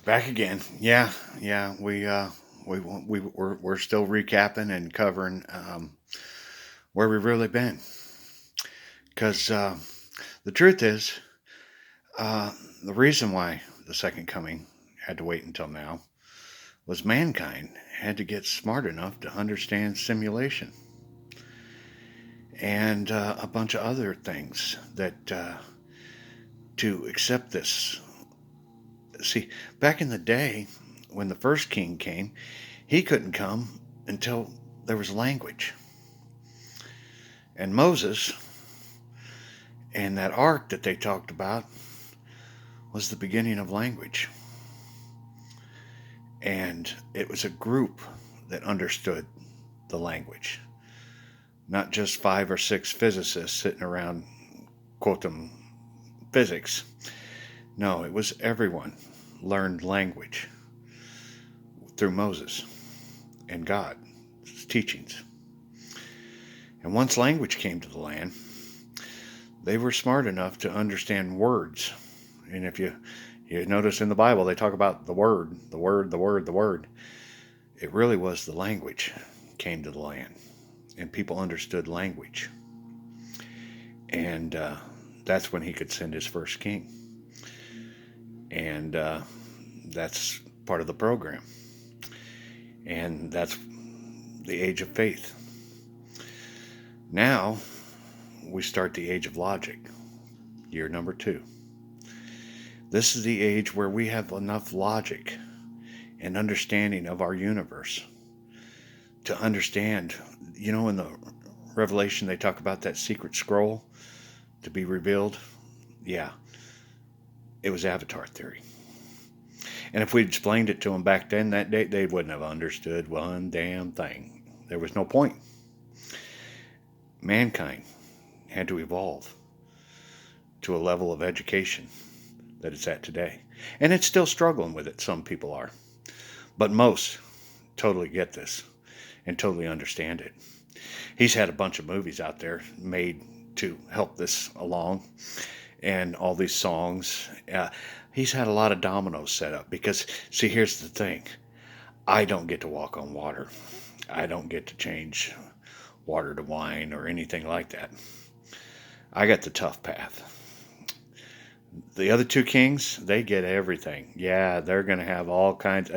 Back again. Yeah, yeah. We're still recapping and covering where we've really been. Because the truth is, uh, the reason why the second coming had to wait until now was mankind had to get smart enough to understand simulation and a bunch of other things that to accept this. See, back in the day when the first king came, he couldn't come until there was language. And Moses and that ark that they talked about was the beginning of language. And it was a group that understood the language, not just five or six physicists sitting around quoting physics. No, it was everyone learned language through Moses and God's teachings. And once language came to the land, they were smart enough to understand words. And if you notice in the Bible, they talk about the word, the word, the word, the word. It really was the language came to the land, and people understood language. And that's when he could send his first king. And that's part of the program. And that's the age of faith. Now we start the age of logic, year number 2. This is the age where we have enough logic and understanding of our universe to understand, in the Revelation they talk about that secret scroll to be revealed. Yeah, it was Avatar theory. And if we'd explained it to them back then, that day, they wouldn't have understood one damn thing. There was no point. Mankind had to evolve to a level of education that it's at today. And it's still struggling with it, some people are. But most totally get this and totally understand it. He's had a bunch of movies out there made to help this along, and all these songs. He's had a lot of dominoes set up because, see, here's the thing. I don't get to walk on water. I don't get to change water to wine or anything like that. I got the tough path. The other two kings, they get everything. Yeah, they're going to have all kinds.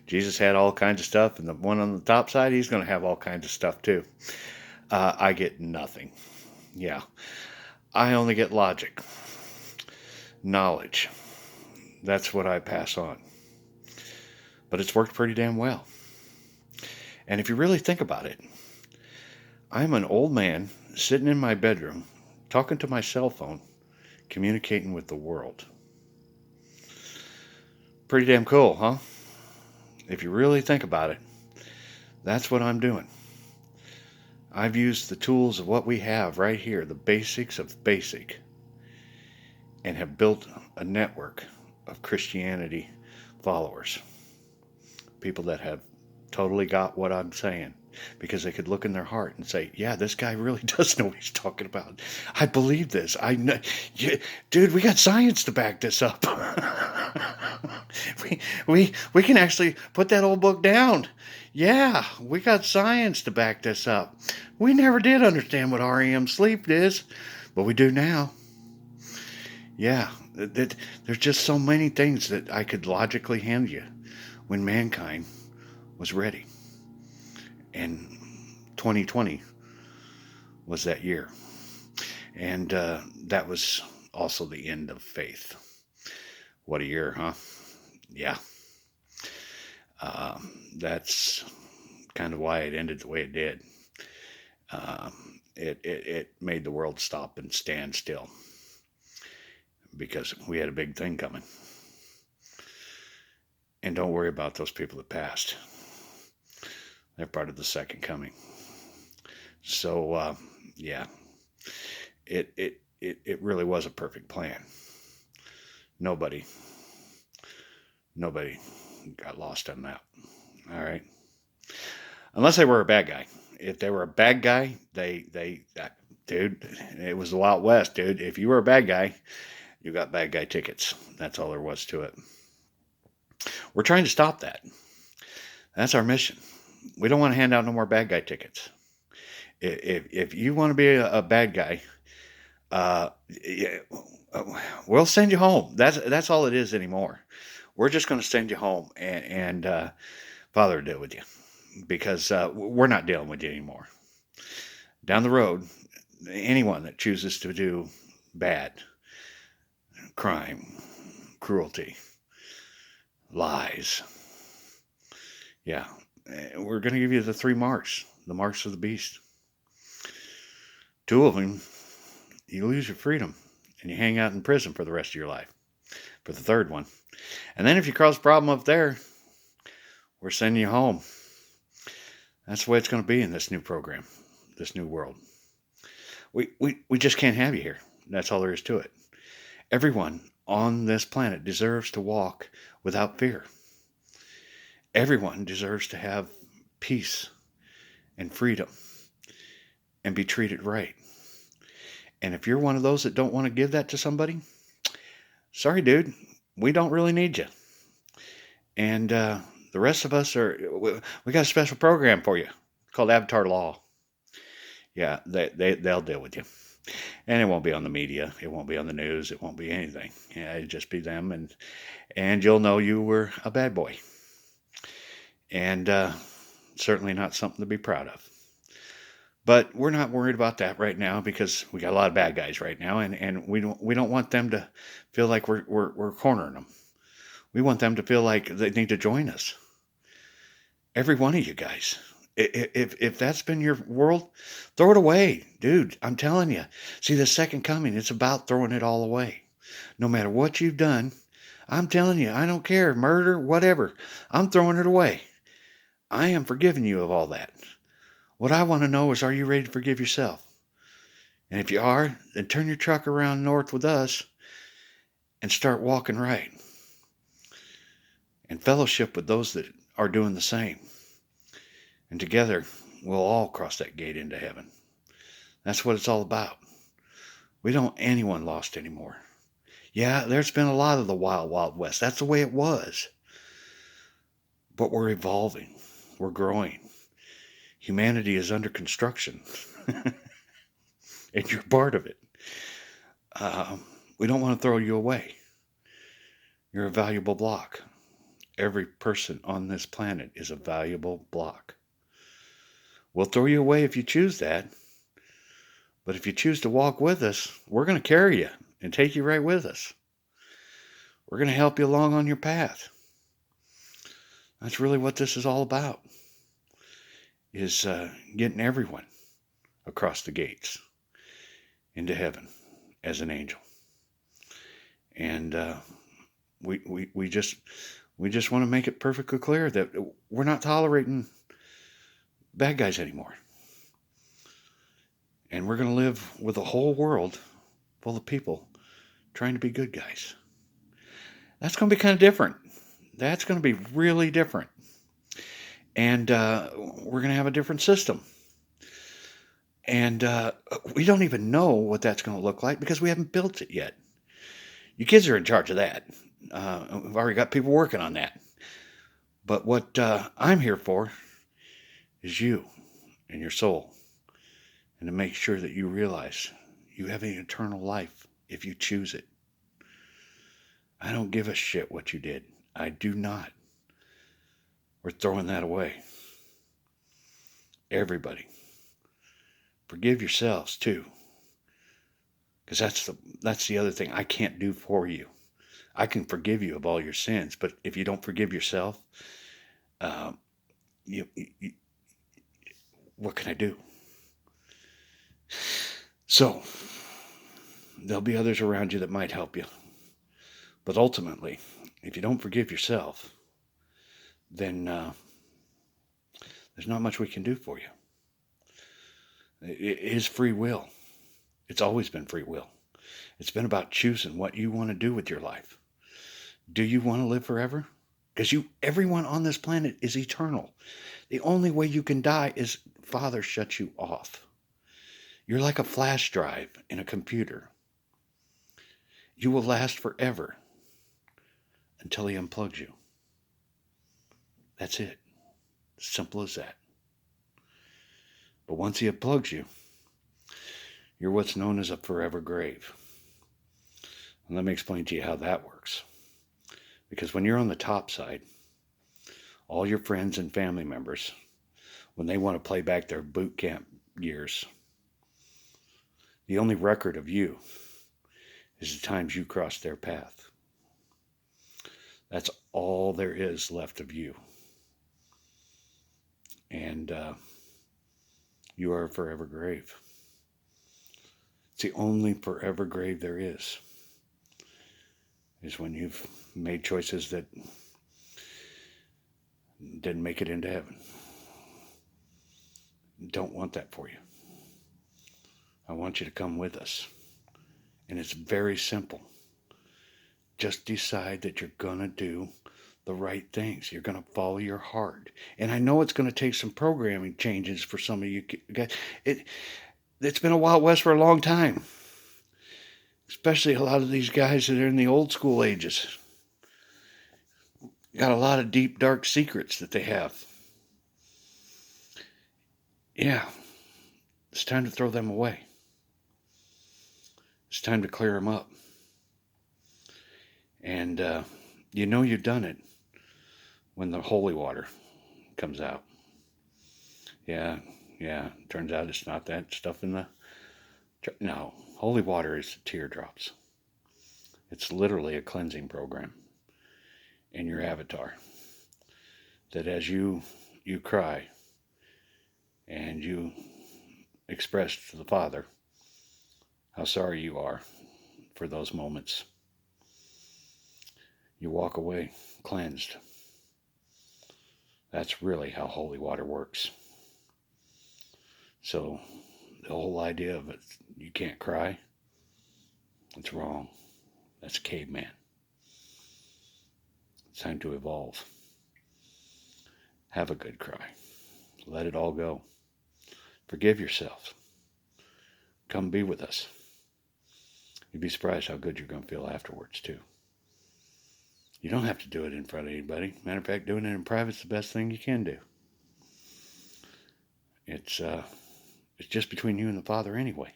Jesus had all kinds of stuff, and the one on the top side, he's going to have all kinds of stuff too. I get nothing. Yeah, I only get logic, knowledge. That's what I pass on. But it's worked pretty damn well. And if you really think about it, I'm an old man sitting in my bedroom, talking to my cell phone, communicating with the world. Pretty damn cool, huh? If you really think about it, that's what I'm doing. I've used the tools of what we have right here, the basics of basic, and have built a network of Christianity followers. People that have totally got what I'm saying because they could look in their heart and say, yeah, this guy really does know what he's talking about. I believe this. I know. Yeah, dude, we got science to back this up. we can actually put that old book down. Yeah, we got science to back this up. We never did understand what REM sleep is, but we do now. Yeah, there's just so many things that I could logically hand you when mankind was ready. And 2020 was that year. And that was also the end of faith. What a year, huh? Yeah. That's kind of why it ended the way it did. It made the world stop and stand still because we had a big thing coming. And don't worry about those people that passed. They're part of the second coming. So yeah, it really was a perfect plan. Nobody got lost on that. All right, unless they were a bad guy. If they were a bad guy, dude, it was the Wild West, dude. If you were a bad guy, you got bad guy tickets. That's all there was to it. We're trying to stop that. That's our mission. We don't want to hand out no more bad guy tickets. If you want to be a bad guy, yeah, we'll send you home. That's all it is anymore. We're just going to send you home, and Father will deal with you, because we're not dealing with you anymore. Down the road, anyone that chooses to do bad, crime, cruelty, lies, yeah, we're going to give you the 3 marks, the marks of the beast. 2 of them, you lose your freedom and you hang out in prison for the rest of your life for the 3rd one. And then if you cause a problem up there, we're sending you home. That's the way it's going to be in this new program, this new world. We just can't have you here. That's all there is to it. Everyone on this planet deserves to walk without fear. Everyone deserves to have peace and freedom and be treated right. And if you're one of those that don't want to give that to somebody, sorry, dude, we don't really need you. And the rest of us we got a special program for you called Avatar Law. Yeah, they'll deal with you. And it won't be on the media. It won't be on the news. It won't be anything. Yeah, it'll just be them. And you'll know you were a bad boy. And certainly not something to be proud of. But we're not worried about that right now, because we got a lot of bad guys right now, and we don't want them to feel like we're cornering them. We want them to feel like they need to join us. Every one of you guys. If that's been your world, throw it away, dude. I'm telling you. See, the second coming, it's about throwing it all away. No matter what you've done, I'm telling you, I don't care, murder, whatever. I'm throwing it away. I am forgiving you of all that. What I want to know is, are you ready to forgive yourself? And if you are, then turn your truck around north with us and start walking right. And fellowship with those that are doing the same. And together, we'll all cross that gate into heaven. That's what it's all about. We don't want anyone lost anymore. Yeah, there's been a lot of the wild, wild west. That's the way it was. But we're evolving. We're growing. Humanity is under construction. And you're part of it. We don't want to throw you away. You're a valuable block. Every person on this planet is a valuable block. We'll throw you away if you choose that. But if you choose to walk with us, we're going to carry you and take you right with us. We're going to help you along on your path. That's really what this is all about, is getting everyone across the gates into heaven as an angel. And we just want to make it perfectly clear that we're not tolerating bad guys anymore. And we're going to live with a whole world full of people trying to be good guys. That's going to be kind of different. That's going to be really different. And we're going to have a different system. And we don't even know what that's going to look like, because we haven't built it yet. You kids are in charge of that. We've already got people working on that. But what I'm here for is you and your soul. And to make sure that you realize you have an eternal life if you choose it. I don't give a shit what you did. I do not. We're throwing that away. Everybody. Forgive yourselves too. Because that's the other thing I can't do for you. I can forgive you of all your sins, but if you don't forgive yourself, what can I do? So, there'll be others around you that might help you. But ultimately, if you don't forgive yourself, then there's not much we can do for you. It is free will. It's always been free will. It's been about choosing what you want to do with your life. Do you want to live forever? Because everyone on this planet is eternal. The only way you can die is Father shuts you off. You're like a flash drive in a computer. You will last forever until he unplugs you. That's it. Simple as that. But once he unplugs you, you're what's known as a forever grave. And let me explain to you how that works. Because when you're on the top side, all your friends and family members, when they want to play back their boot camp years, the only record of you is the times you crossed their path. That's all there is left of you. And you are a forever grave. It's the only forever grave there is when you've made choices that didn't make it into heaven. Don't want that for you. I want you to come with us. And it's very simple. Just decide that you're going to do the right things. You're going to follow your heart. And I know it's going to take some programming changes for some of you guys. It's been a Wild West for a long time. Especially a lot of these guys that are in the old school ages. Got a lot of deep, dark secrets that they have. Yeah, it's time to throw them away. It's time to clear them up. And you know you've done it when the holy water comes out. Yeah, turns out it's not that stuff in the... No, holy water is the teardrops. It's literally a cleansing program in your avatar. That as you cry and you express to the Father how sorry you are for those moments, you walk away cleansed. That's really how holy water works. So the whole idea of it, you can't cry, it's wrong. That's caveman. It's time to evolve. Have a good cry. Let it all go. Forgive yourself. Come be with us. You'd be surprised how good you're going to feel afterwards, too. You don't have to do it in front of anybody. Matter of fact, doing it in private is the best thing you can do. It's just between you and the Father anyway.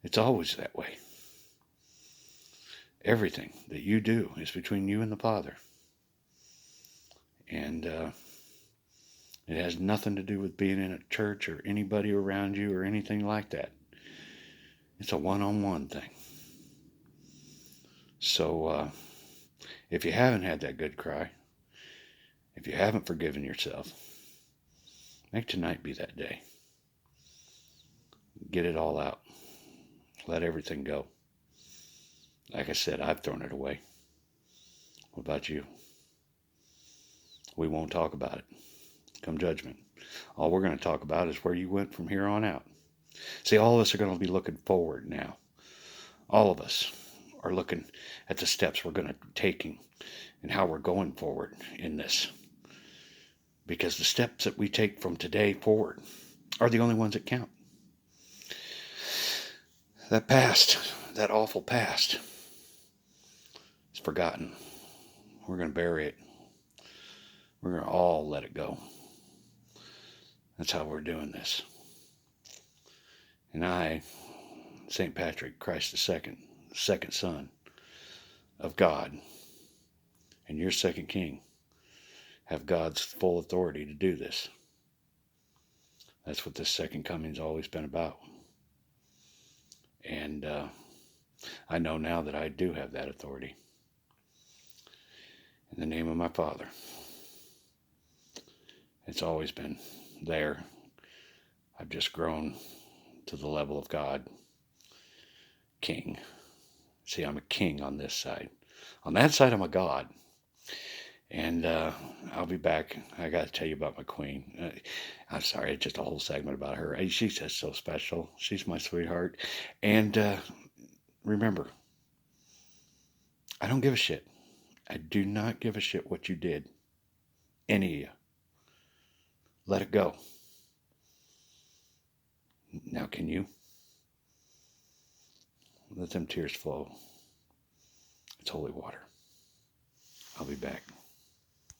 It's always that way. Everything that you do is between you and the Father. And it has nothing to do with being in a church or anybody around you or anything like that. It's a one-on-one thing. So if you haven't had that good cry, if you haven't forgiven yourself, make tonight be that day. Get it all out. Let everything go. Like I said, I've thrown it away. What about you? We won't talk about it. Come judgment. All we're going to talk about is where you went from here on out. See, all of us are going to be looking forward now. All of us are looking at the steps we're going to be taking and how we're going forward in this. Because the steps that we take from today forward are the only ones that count. That past, that awful past, is forgotten. We're going to bury it. We're going to all let it go. That's how we're doing this. And I, St. Patrick, Christ the second son of God, and your second king, have God's full authority to do this. That's what this second coming's always been about. And I know now that I do have that authority. In the name of my Father. It's always been there. I've just grown to the level of God. King. See, I'm a king on this side. On that side, I'm a God. And I'll be back. I got to tell you about my queen. I'm sorry, it's just a whole segment about her. She's just so special. She's my sweetheart. And remember, I don't give a shit. I do not give a shit what you did. Any of you. Let it go. Now can you? Let them tears flow. It's holy water. I'll be back.